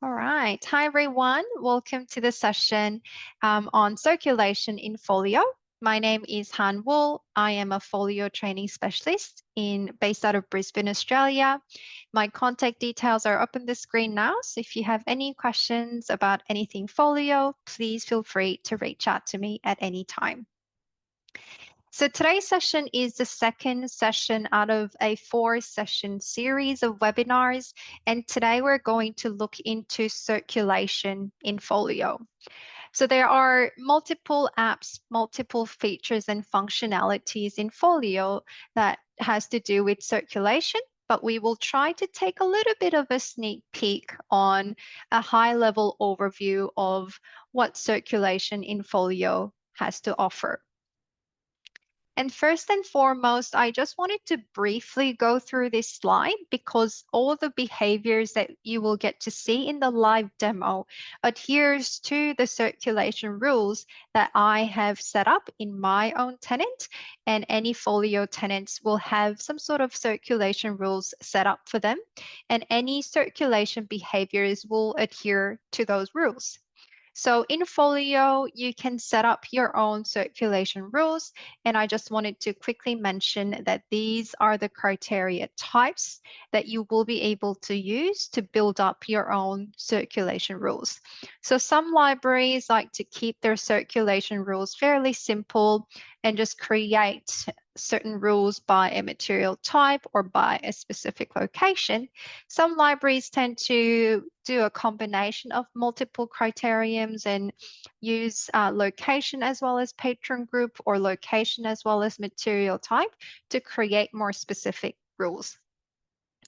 All right. Hi, everyone. Welcome to the session on circulation in FOLIO. My name is Han Wool. I am a FOLIO training specialist based out of Brisbane, Australia. My contact details are up on the screen now. So if you have any questions about anything FOLIO, please feel free to reach out to me at any time. So today's session is the second session out of a 4-session series of webinars. And today we're going to look into circulation in FOLIO. So there are multiple apps, multiple features and functionalities in FOLIO that has to do with circulation, but we will try to take a little bit of a sneak peek on a high-level overview of what circulation in FOLIO has to offer. And first and foremost, I just wanted to briefly go through this slide because all the behaviors that you will get to see in the live demo adheres to the circulation rules that I have set up in my own tenant, and any FOLIO tenants will have some sort of circulation rules set up for them, and any circulation behaviors will adhere to those rules. So in FOLIO, you can set up your own circulation rules. And I just wanted to quickly mention that these are the criteria types that you will be able to use to build up your own circulation rules. So some libraries like to keep their circulation rules fairly simple and just create certain rules by a material type or by a specific location. Some libraries tend to do a combination of multiple criteriums and use location as well as patron group or location as well as material type to create more specific rules.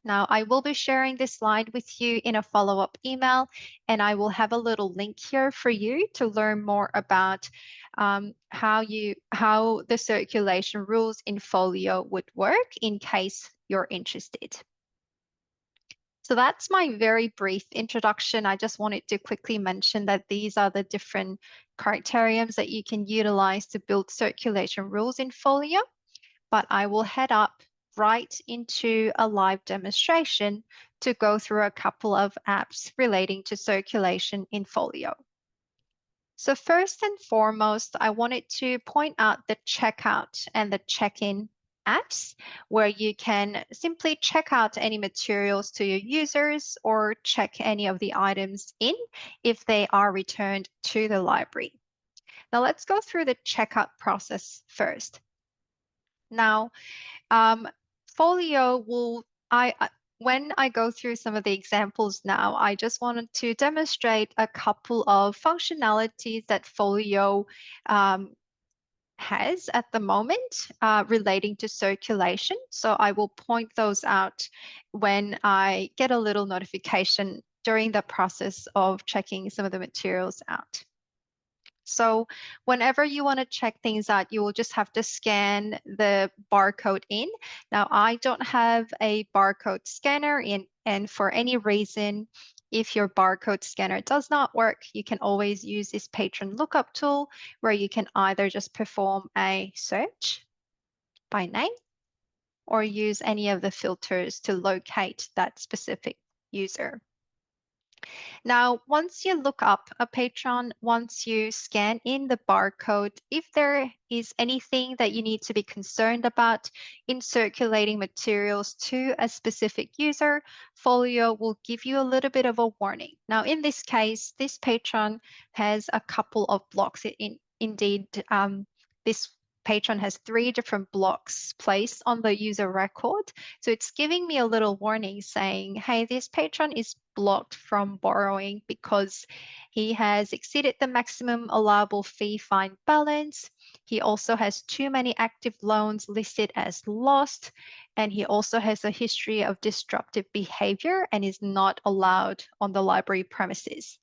Now, I will be sharing this slide with you in a follow-up email, and I will have a little link here for you to learn more about how the circulation rules in FOLIO would work in case you're interested. So that's my very brief introduction. I just wanted to quickly mention that these are the different criteriums that you can utilize to build circulation rules in FOLIO, but I will head up right into a live demonstration to go through a couple of apps relating to circulation in FOLIO. So first and foremost, I wanted to point out the checkout and the check-in apps where you can simply check out any materials to your users or check any of the items in if they are returned to the library. Now let's go through the checkout process first. Now, FOLIO will, when I go through some of the examples now, I just wanted to demonstrate a couple of functionalities that FOLIO has at the moment relating to circulation. So I will point those out when I get a little notification during the process of checking some of the materials out. So whenever you want to check things out, you will just have to scan the barcode in. Now, I don't have a barcode scanner in, and for any reason, if your barcode scanner does not work, you can always use this patron lookup tool where you can either just perform a search by name or use any of the filters to locate that specific user. Now, once you look up a patron, once you scan in the barcode, if there is anything that you need to be concerned about in circulating materials to a specific user, FOLIO will give you a little bit of a warning. Now, in this case, this patron has a couple of blocks. Indeed, this patron has 3 different blocks placed on the user record. So it's giving me a little warning saying, hey, this patron is blocked from borrowing because he has exceeded the maximum allowable fee fine balance. He also has too many active loans listed as lost. And he also has a history of disruptive behavior and is not allowed on the library premises.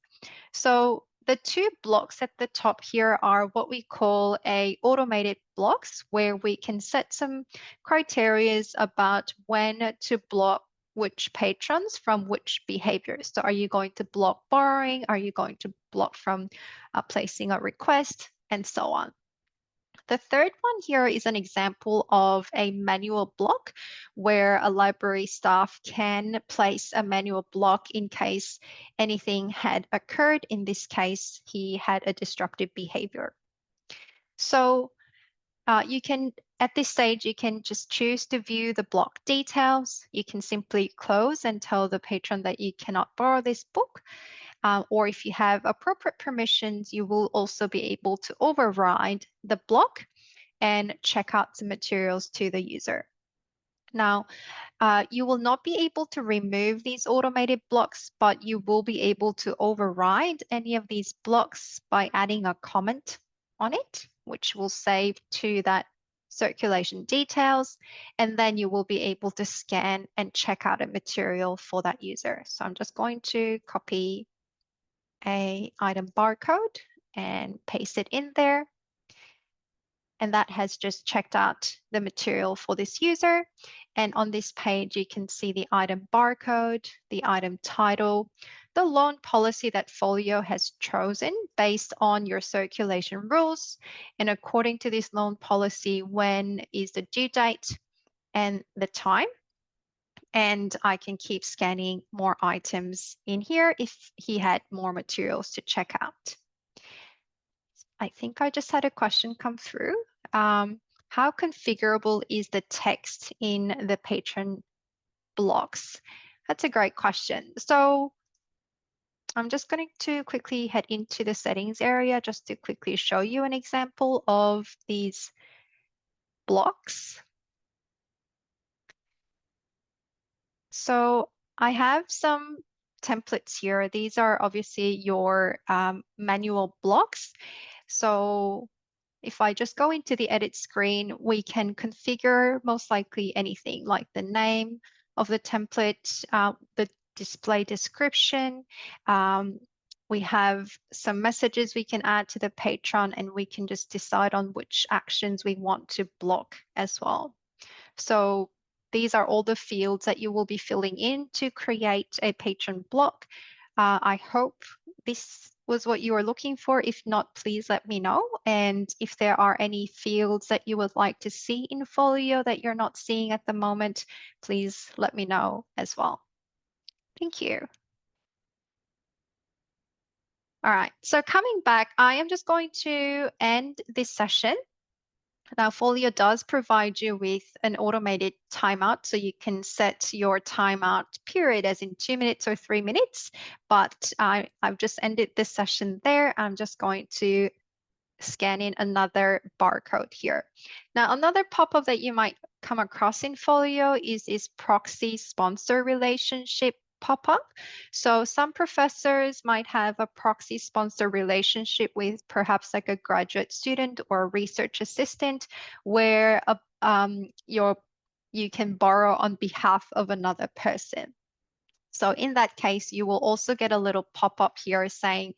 So the 2 blocks at the top here are what we call automated blocks, where we can set some criteria about when to block which patrons from which behaviors. So are you going to block borrowing? Are you going to block from placing a request? And so on. The third one here is an example of a manual block where a library staff can place a manual block in case anything had occurred. In this case, he had a disruptive behavior. So at this stage, you can just choose to view the block details. You can simply close and tell the patron that you cannot borrow this book. Or if you have appropriate permissions, you will also be able to override the block and check out the materials to the user. Now, you will not be able to remove these automated blocks, but you will be able to override any of these blocks by adding a comment on it, which will save to that circulation details, and then you will be able to scan and check out a material for that user. So I'm just going to copy a item barcode and paste it in there. And that has just checked out the material for this user. And on this page, you can see the item barcode, the item title, the loan policy that Folio has chosen based on your circulation rules. And according to this loan policy, when is the due date and the time. And I can keep scanning more items in here if he had more materials to check out. I think I just had a question come through. How configurable is the text in the patron blocks? That's a great question. So I'm just going to quickly head into the settings area just to quickly show you an example of these blocks. So I have some templates here. These are obviously your manual blocks. So if I just go into the edit screen, we can configure most likely anything like the name of the template, the display description. We have some messages we can add to the patron, and we can just decide on which actions we want to block as well. So these are all the fields that you will be filling in to create a patron block. I hope this was what you were looking for. If not, please let me know. And if there are any fields that you would like to see in Folio that you're not seeing at the moment, please let me know as well. Thank you. All right, so coming back, I am just going to end this session. Now, Folio does provide you with an automated timeout, so you can set your timeout period as in 2 minutes or 3 minutes, but I've just ended this session there. I'm just going to scan in another barcode here. Now, another pop-up that you might come across in Folio is this proxy sponsor relationship pop-up. So some professors might have a proxy sponsor relationship with perhaps like a graduate student or a research assistant where you can borrow on behalf of another person. So in that case, you will also get a little pop-up here saying,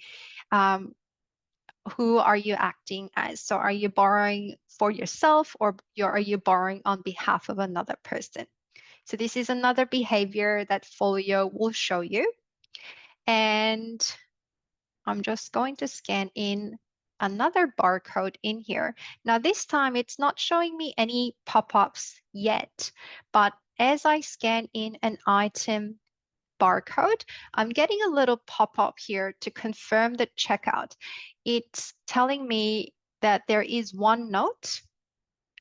who are you acting as? So are you borrowing for yourself, or are you borrowing on behalf of another person? So this is another behavior that Folio will show you. And I'm just going to scan in another barcode in here. Now this time it's not showing me any pop-ups yet, but as I scan in an item barcode, I'm getting a little pop-up here to confirm the checkout. It's telling me that there is one note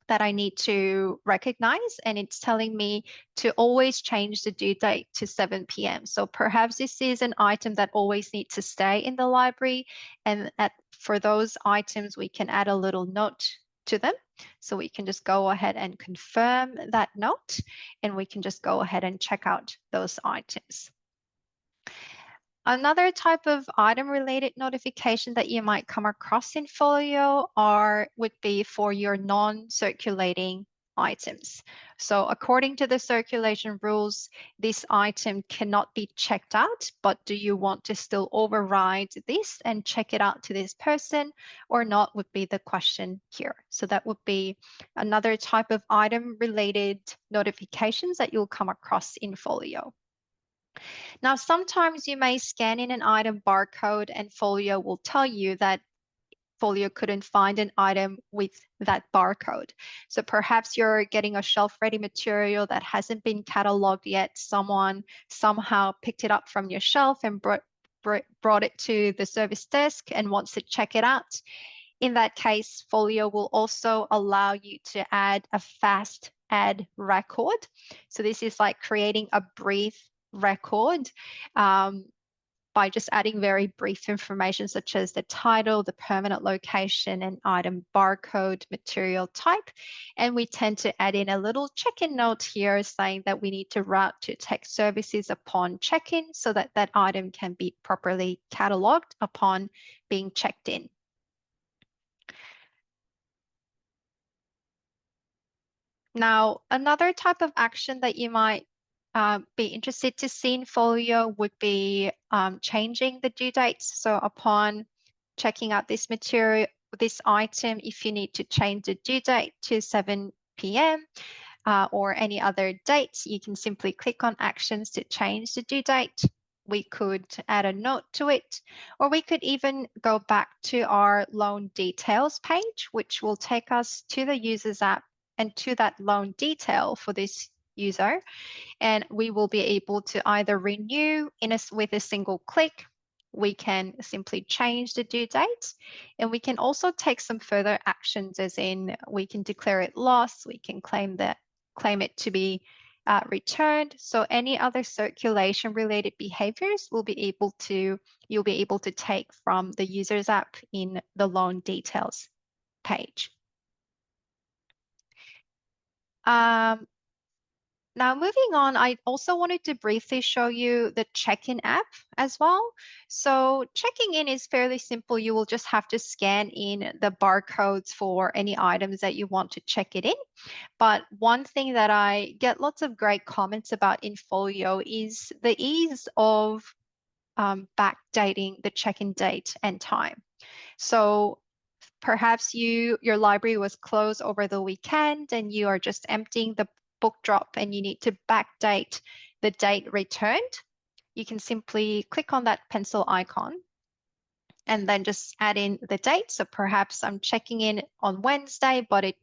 that I need to recognize, and it's telling me to always change the due date to 7 p.m. So perhaps this is an item that always needs to stay in the library, and for those items, we can add a little note to them. So we can just go ahead and confirm that note, and we can just go ahead and check out those items. Another type of item-related notification that you might come across in Folio would be for your non-circulating items. So according to the circulation rules, this item cannot be checked out, but do you want to still override this and check it out to this person or not would be the question here. So that would be another type of item-related notifications that you'll come across in Folio. Now, sometimes you may scan in an item barcode and Folio will tell you that Folio couldn't find an item with that barcode. So perhaps you're getting a shelf-ready material that hasn't been cataloged yet. Someone somehow picked it up from your shelf and brought it to the service desk and wants to check it out. In that case, Folio will also allow you to add a fast add record. So this is like creating a brief record by just adding very brief information such as the title, the permanent location, and item barcode, material type. And we tend to add in a little check-in note here saying that we need to route to tech services upon check-in so that that item can be properly cataloged upon being checked in. Now, another type of action that you might be interested to see in Folio would be changing the due dates. So upon checking out this material, this item, if you need to change the due date to 7 p.m. Or any other date, you can simply click on actions to change the due date. We could add a note to it, or we could even go back to our loan details page, which will take us to the user's app and to that loan detail for this user. And we will be able to either renew with a single click. We can simply change the due date, and we can also take some further actions, as in we can declare it lost, we can claim it to be returned. So any other circulation related behaviors you'll be able to take from the user's app in the loan details page. Now moving on, I also wanted to briefly show you the check-in app as well. So checking in is fairly simple. You will just have to scan in the barcodes for any items that you want to check it in. But one thing that I get lots of great comments about in Folio is the ease of backdating the check-in date and time. So perhaps your library was closed over the weekend and you are just emptying the book drop and you need to backdate the date returned. You can simply click on that pencil icon and then just add in the date. So perhaps I'm checking in on Wednesday, but it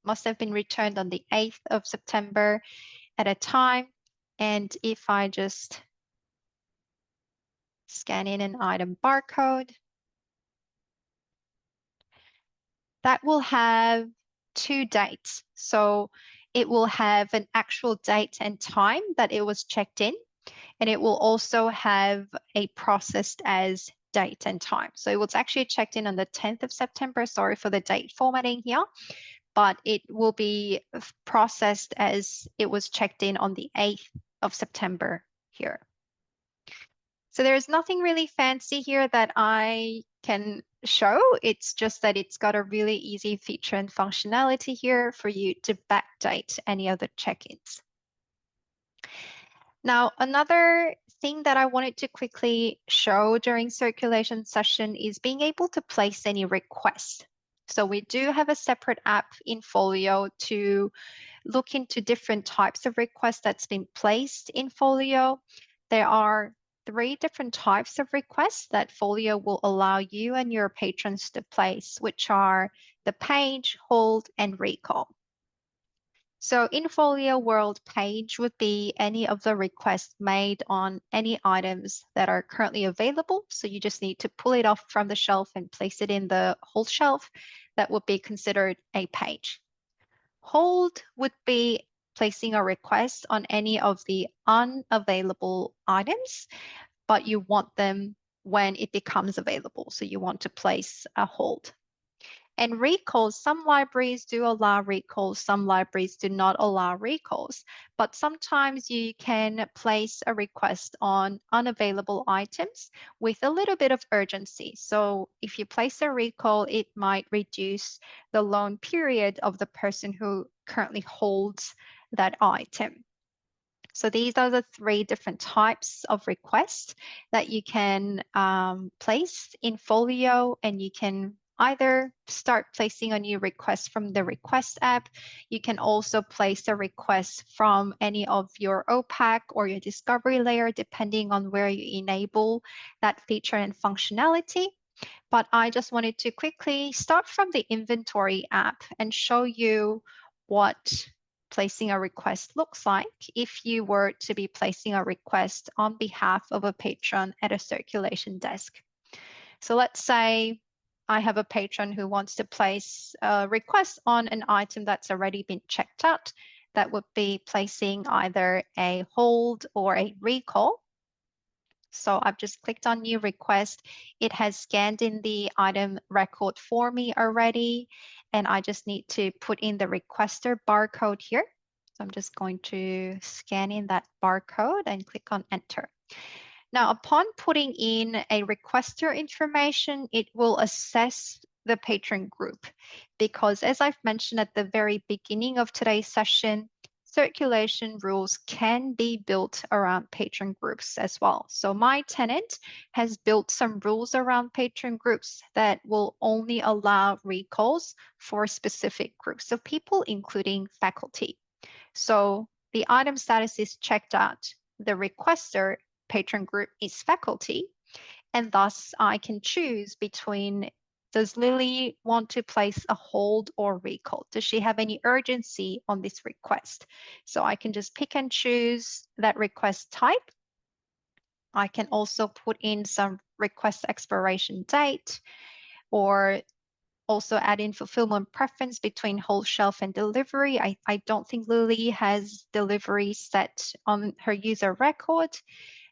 must have been returned on the 8th of September at a time. And if I just scan in an item barcode, that will have two dates. So it will have an actual date and time that it was checked in, and it will also have a processed as date and time. So it was actually checked in on the 10th of September. Sorry for the date formatting here, but it will be processed as it was checked in on the 8th of September here. So there's nothing really fancy here that I can show. It's just that it's got a really easy feature and functionality here for you to backdate any of the check-ins. Now, another thing that I wanted to quickly show during circulation session is being able to place any requests. So we do have a separate app in Folio to look into different types of requests that's been placed in Folio. There are 3 different types of requests that Folio will allow you and your patrons to place, which are the page, hold, and recall. So in Folio World, page would be any of the requests made on any items that are currently available. So you just need to pull it off from the shelf and place it in the hold shelf. That would be considered a page. Hold would be placing a request on any of the unavailable items, but you want them when it becomes available. So you want to place a hold. And recalls, some libraries do allow recalls, some libraries do not allow recalls, but sometimes you can place a request on unavailable items with a little bit of urgency. So if you place a recall, it might reduce the loan period of the person who currently holds that item. So these are the 3 different types of requests that you can place in Folio, and you can either start placing a new request from the request app. You can also place a request from any of your OPAC or your discovery layer, depending on where you enable that feature and functionality. but I just wanted to quickly start from the inventory app and show you what placing a request looks like if you were to be placing a request on behalf of a patron at a circulation desk. So let's say I have a patron who wants to place a request on an item that's already been checked out. That would be placing either a hold or a recall. So I've just clicked on new request. It has scanned in the item record for me already, and I just need to put in the requester barcode here. So I'm just going to scan in that barcode and click on enter. Now, upon putting in a requester information, it will assess the patron group because, as I've mentioned at the very beginning of today's session, circulation rules can be built around patron groups as well. So my tenant has built some rules around patron groups that will only allow recalls for specific groups of people, including faculty. So the item status is checked out. The requester patron group is faculty, and thus I can choose between, does Lily want to place a hold or recall? Does she have any urgency on this request? So I can just pick and choose that request type. I can also put in some request expiration date, or also add in fulfillment preference between whole shelf and delivery. I don't think Lily has delivery set on her user record,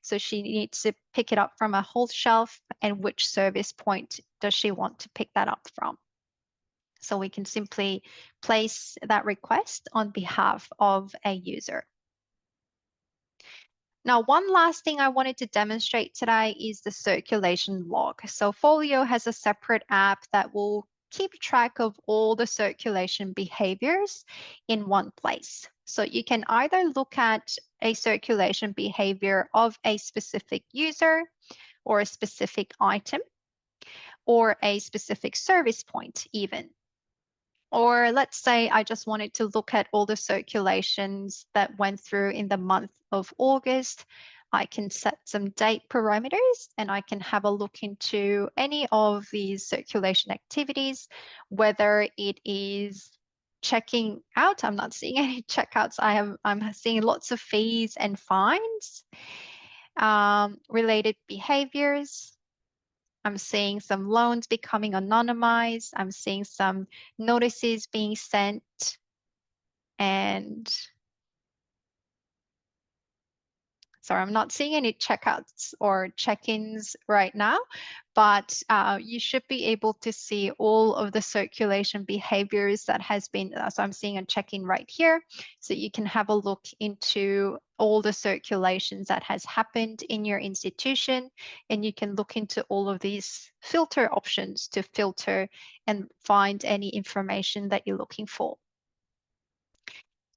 so she needs to pick it up from a whole shelf, and which service point does she want to pick that up from. So we can simply place that request on behalf of a user. Now, one last thing I wanted to demonstrate today is the circulation log. So FOLIO has a separate app that will keep track of all the circulation behaviors in one place. So you can either look at a circulation behavior of a specific user or a specific item or a specific service point even. Or let's say I just wanted to look at all the circulations that went through in the month of August. I can set some date parameters and I can have a look into any of these circulation activities, whether it is checking out. I'm not seeing any checkouts. I'm seeing lots of fees and fines, related behaviors. I'm seeing some loans becoming anonymized. I'm seeing some notices being sent, and sorry, I'm not seeing any checkouts or check-ins right now, but you should be able to see all of the circulation behaviors that has been, so I'm seeing a check-in right here. So you can have a look into all the circulations that has happened in your institution, and you can look into all of these filter options to filter and find any information that you're looking for.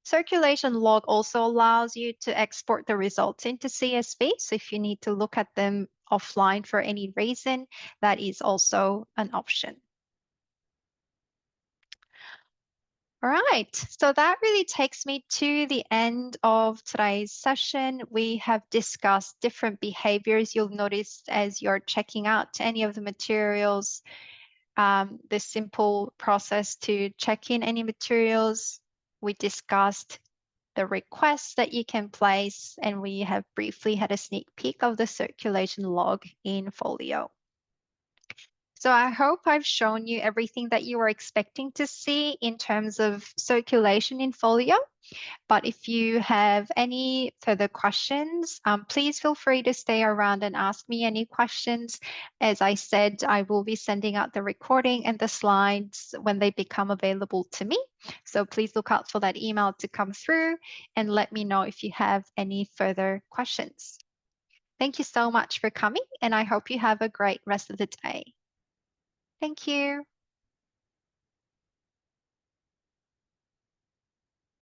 Circulation log also allows you to export the results into CSV. So if you need to look at them offline for any reason, that is also an option. All right, so that really takes me to the end of today's session. We have discussed different behaviors you'll notice as you're checking out any of the materials, the simple process to check in any materials. We discussed the requests that you can place, and we have briefly had a sneak peek of the circulation log in FOLIO. So I hope I've shown you everything that you were expecting to see in terms of circulation in FOLIO. But if you have any further questions, please feel free to stay around and ask me any questions. As I said, I will be sending out the recording and the slides when they become available to me. So please look out for that email to come through and let me know if you have any further questions. Thank you so much for coming, and I hope you have a great rest of the day. Thank you.